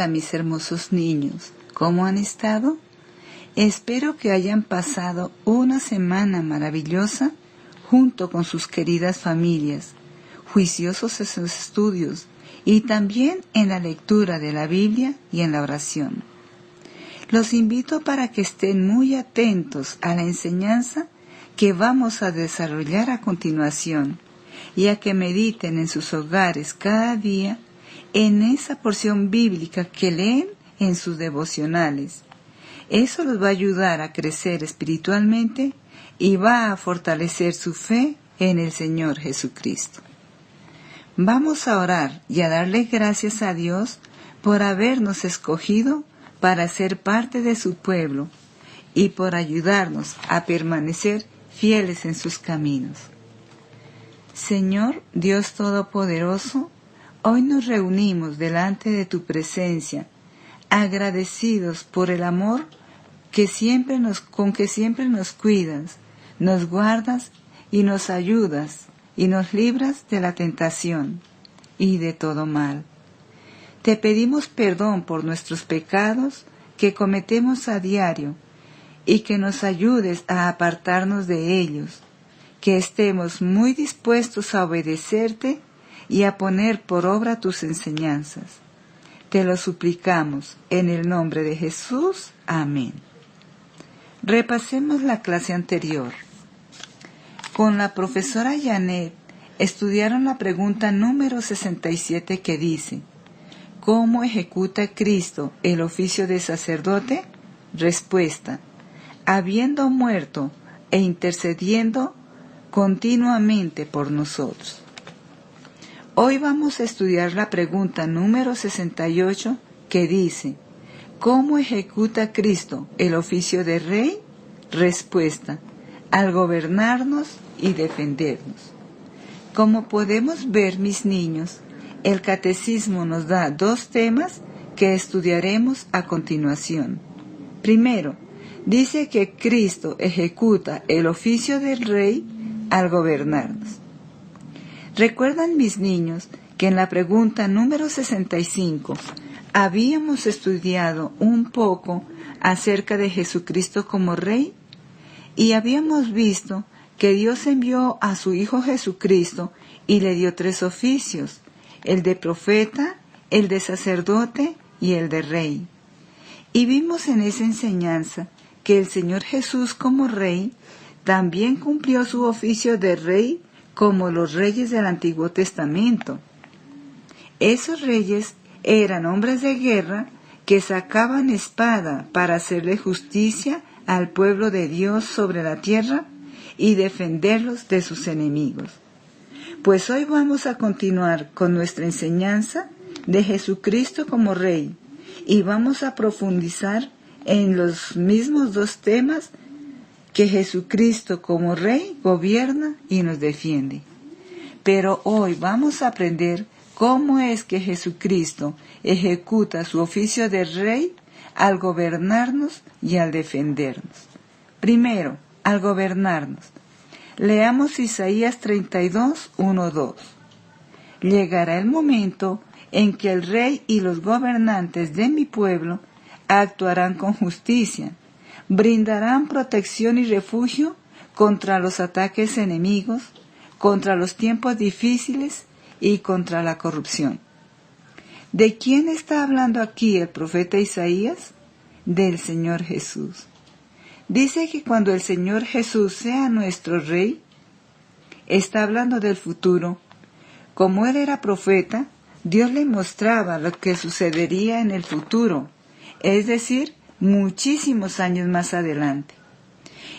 Hola mis hermosos niños, ¿cómo han estado? Espero que hayan pasado una semana maravillosa junto con sus queridas familias, juiciosos en sus estudios y también en la lectura de la Biblia y en la oración. Los invito para que estén muy atentos a la enseñanza que vamos a desarrollar a continuación y a que mediten en sus hogares cada día en esa porción bíblica que leen en sus devocionales. Eso los va a ayudar a crecer espiritualmente y va a fortalecer su fe en el Señor Jesucristo. Vamos a orar y a darle gracias a Dios por habernos escogido para ser parte de su pueblo y por ayudarnos a permanecer fieles en sus caminos. Señor Dios Todopoderoso, hoy nos reunimos delante de tu presencia, agradecidos por el amor con que siempre nos cuidas, nos guardas y nos ayudas y nos libras de la tentación y de todo mal. Te pedimos perdón por nuestros pecados que cometemos a diario y que nos ayudes a apartarnos de ellos, que estemos muy dispuestos a obedecerte y a poner por obra tus enseñanzas. Te lo suplicamos en el nombre de Jesús. Amén. Repasemos la clase anterior. Con la profesora Janet estudiaron la pregunta número 67 que dice: ¿cómo ejecuta Cristo el oficio de sacerdote? Respuesta: habiendo muerto e intercediendo continuamente por nosotros. Hoy vamos a estudiar la pregunta número 68 que dice: ¿cómo ejecuta Cristo el oficio de rey? Respuesta: al gobernarnos y defendernos. Como podemos ver, mis niños, el catecismo nos da dos temas que estudiaremos a continuación. Primero, dice que Cristo ejecuta el oficio del rey al gobernarnos. ¿Recuerdan, mis niños, que en la pregunta número 65 habíamos estudiado un poco acerca de Jesucristo como rey? Y habíamos visto que Dios envió a su Hijo Jesucristo y le dio tres oficios: el de profeta, el de sacerdote y el de rey. Y vimos en esa enseñanza que el Señor Jesús como rey también cumplió su oficio de rey como los reyes del Antiguo Testamento. Esos reyes eran hombres de guerra que sacaban espada para hacerle justicia al pueblo de Dios sobre la tierra y defenderlos de sus enemigos. Pues hoy vamos a continuar con nuestra enseñanza de Jesucristo como Rey y vamos a profundizar en los mismos dos temas: que Jesucristo como Rey gobierna y nos defiende. Pero hoy vamos a aprender cómo es que Jesucristo ejecuta su oficio de Rey al gobernarnos y al defendernos. Primero, al gobernarnos. Leamos Isaías 32, 1-2. Llegará el momento en que el rey y los gobernantes de mi pueblo actuarán con justicia, brindarán protección y refugio contra los ataques enemigos, contra los tiempos difíciles y contra la corrupción. ¿De quién está hablando aquí el profeta Isaías? Del Señor Jesús. Dice que cuando el Señor Jesús sea nuestro Rey, está hablando del futuro. Como Él era profeta, Dios le mostraba lo que sucedería en el futuro, es decir, muchísimos años más adelante.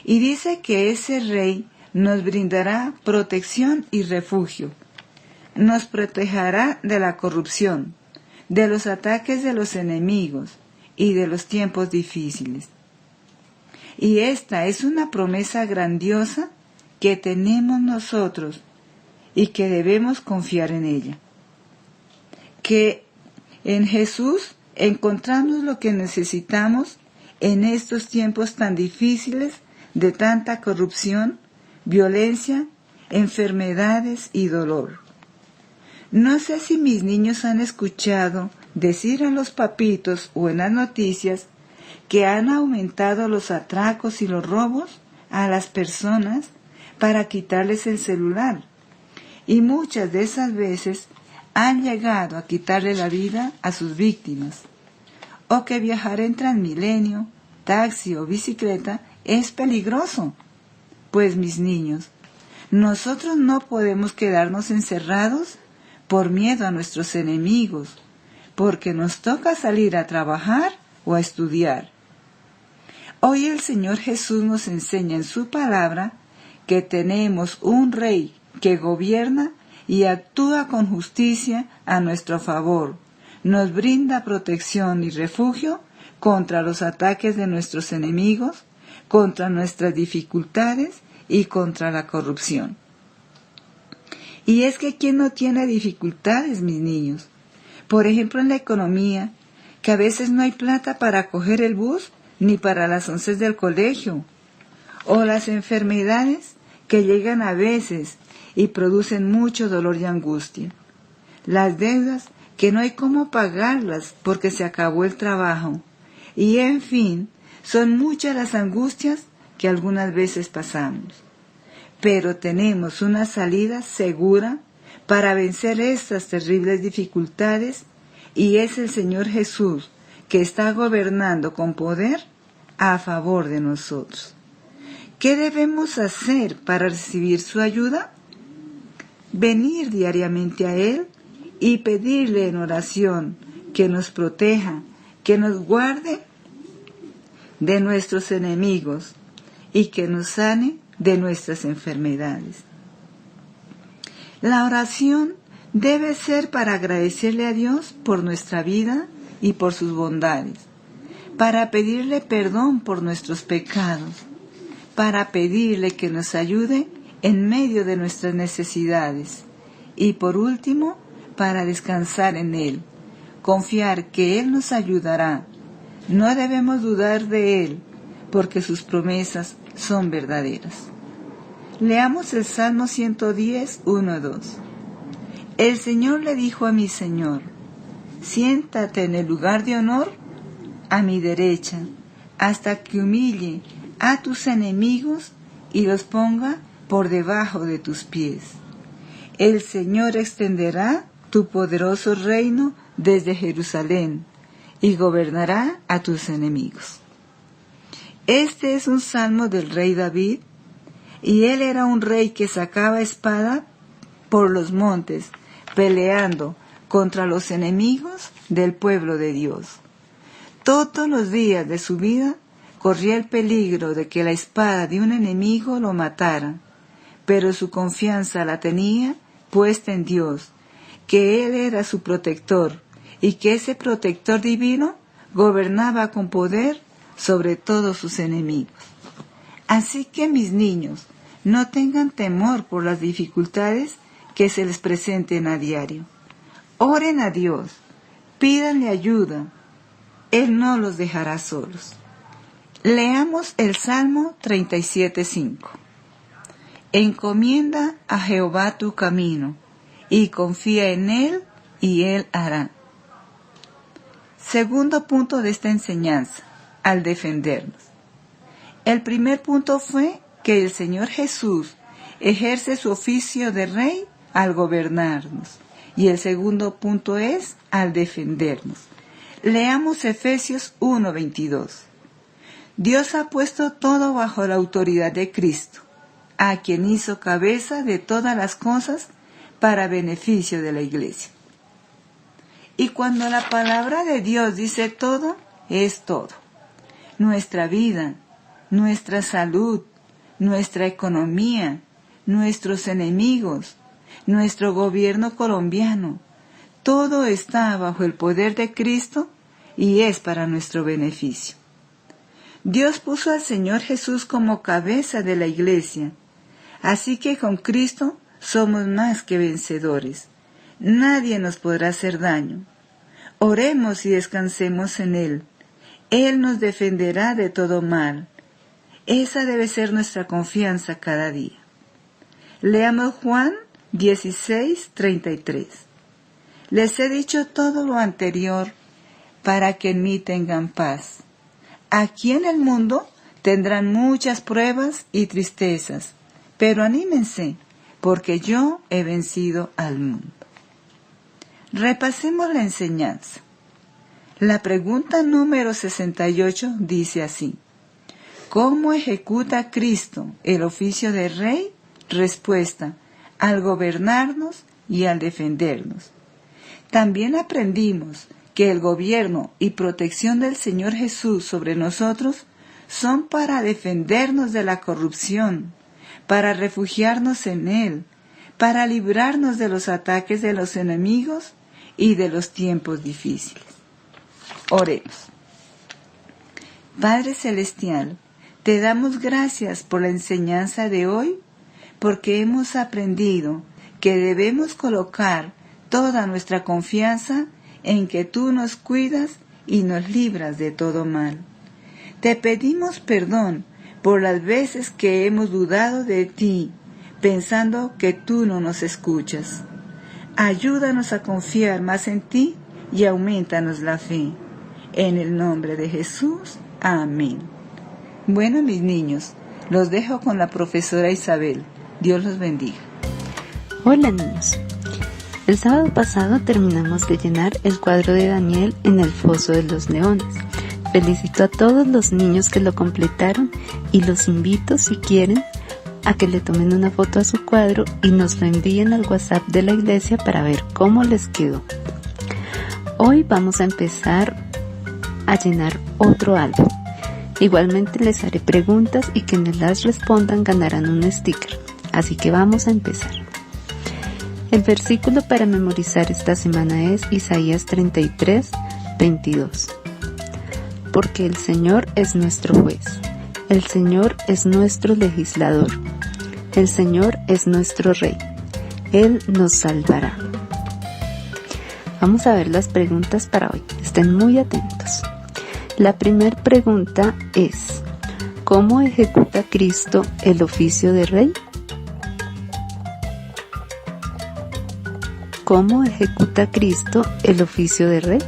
Y dice que ese Rey nos brindará protección y refugio. Nos protegerá de la corrupción, de los ataques de los enemigos y de los tiempos difíciles. Y esta es una promesa grandiosa que tenemos nosotros y que debemos confiar en ella. Que en Jesús encontramos lo que necesitamos en estos tiempos tan difíciles de tanta corrupción, violencia, enfermedades y dolor. No sé si mis niños han escuchado decir a los papitos o en las noticias que han aumentado los atracos y los robos a las personas para quitarles el celular. Y muchas de esas veces han llegado a quitarle la vida a sus víctimas. O que viajar en Transmilenio, taxi o bicicleta es peligroso. Pues mis niños, nosotros no podemos quedarnos encerrados por miedo a nuestros enemigos, porque nos toca salir a trabajar o a estudiar. Hoy el Señor Jesús nos enseña en su palabra que tenemos un Rey que gobierna y actúa con justicia a nuestro favor. Nos brinda protección y refugio contra los ataques de nuestros enemigos, contra nuestras dificultades y contra la corrupción. Y es que ¿quién no tiene dificultades, mis niños? Por ejemplo, en la economía, que a veces no hay plata para coger el bus ni para las onces del colegio, o las enfermedades que llegan a veces y producen mucho dolor y angustia, las deudas que no hay cómo pagarlas porque se acabó el trabajo, y en fin, son muchas las angustias que algunas veces pasamos. Pero tenemos una salida segura para vencer estas terribles dificultades, y es el Señor Jesús que está gobernando con poder a favor de nosotros. ¿Qué debemos hacer para recibir su ayuda? Venir diariamente a Él y pedirle en oración que nos proteja, que nos guarde de nuestros enemigos y que nos sane de nuestras enfermedades. La oración debe ser para agradecerle a Dios por nuestra vida y por sus bondades, para pedirle perdón por nuestros pecados, para pedirle que nos ayude en medio de nuestras necesidades y por último, para descansar en Él, confiar que Él nos ayudará. No debemos dudar de Él, porque sus promesas son verdaderas. Leamos el Salmo 110, 1-2. El Señor le dijo a mi Señor, siéntate en el lugar de honor a mi derecha, hasta que humille a tus enemigos y los ponga por debajo de tus pies. El Señor extenderá tu poderoso reino desde Jerusalén y gobernará a tus enemigos. Este es un salmo del rey David, y él era un rey que sacaba espada por los montes, peleando contra los enemigos del pueblo de Dios. Todos los días de su vida corría el peligro de que la espada de un enemigo lo matara, pero su confianza la tenía puesta en Dios, que Él era su protector y que ese protector divino gobernaba con poder sobre todos sus enemigos. Así que mis niños, no tengan temor por las dificultades que se les presenten a diario. Oren a Dios, pídanle ayuda, Él no los dejará solos. Leamos el Salmo 37:5. Encomienda a Jehová tu camino, y confía en Él, y Él hará. Segundo punto de esta enseñanza, al defendernos. El primer punto fue que el Señor Jesús ejerce su oficio de Rey al gobernarnos. Y el segundo punto es al defendernos. Leamos Efesios 1:22. Dios ha puesto todo bajo la autoridad de Cristo, a quien hizo cabeza de todas las cosas para beneficio de la Iglesia. Y cuando la palabra de Dios dice todo, es todo. Nuestra vida, nuestra salud, nuestra economía, nuestros enemigos, nuestro gobierno colombiano, todo está bajo el poder de Cristo y es para nuestro beneficio. Dios puso al Señor Jesús como cabeza de la Iglesia, así que con Cristo somos más que vencedores. Nadie nos podrá hacer daño. Oremos y descansemos en Él. Él nos defenderá de todo mal. Esa debe ser nuestra confianza cada día. Leamos Juan 16:33. Les he dicho todo lo anterior para que en mí tengan paz. Aquí en el mundo tendrán muchas pruebas y tristezas, pero anímense, porque yo he vencido al mundo. Repasemos la enseñanza. La pregunta número 68 dice así: ¿cómo ejecuta Cristo el oficio de rey? Respuesta: al gobernarnos y al defendernos. También aprendimos que el gobierno y protección del Señor Jesús sobre nosotros son para defendernos de la corrupción, para refugiarnos en Él, para librarnos de los ataques de los enemigos y de los tiempos difíciles. Oremos. Padre Celestial, te damos gracias por la enseñanza de hoy, porque hemos aprendido que debemos colocar toda nuestra confianza en que tú nos cuidas y nos libras de todo mal. Te pedimos perdón por las veces que hemos dudado de ti, pensando que tú no nos escuchas. Ayúdanos a confiar más en ti y aumentanos la fe. En el nombre de Jesús, amén. Bueno, mis niños, los dejo con la profesora Isabel. Dios los bendiga. Hola, niños. El sábado pasado terminamos de llenar el cuadro de Daniel en el foso de los leones. Felicito a todos los niños que lo completaron y los invito, si quieren, a que le tomen una foto a su cuadro y nos lo envíen al WhatsApp de la iglesia para ver cómo les quedó. Hoy vamos a empezar a llenar otro álbum. Igualmente les haré preguntas y quienes las respondan ganarán un sticker. Así que vamos a empezar. El versículo para memorizar esta semana es Isaías 33, 22. Porque el Señor es nuestro juez, el Señor es nuestro legislador, el Señor es nuestro Rey, Él nos salvará. Vamos a ver las preguntas para hoy, estén muy atentos. La primera pregunta es: ¿cómo ejecuta Cristo el oficio de Rey? ¿Cómo ejecuta Cristo el oficio de Rey?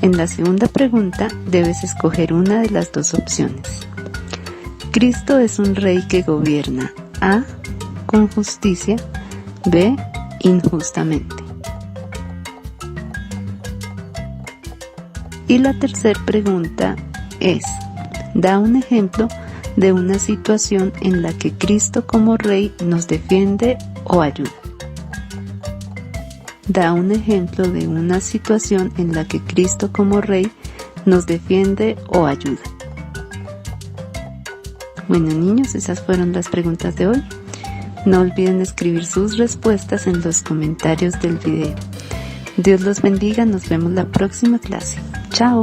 En la segunda pregunta debes escoger una de las dos opciones. Cristo es un rey que gobierna A, con justicia, B, injustamente. Y la tercera pregunta es: da un ejemplo de una situación en la que Cristo como rey nos defiende o ayuda. Da un ejemplo de una situación en la que Cristo como Rey nos defiende o ayuda. Bueno, niños, esas fueron las preguntas de hoy. No olviden escribir sus respuestas en los comentarios del video. Dios los bendiga, nos vemos la próxima clase. ¡Chao!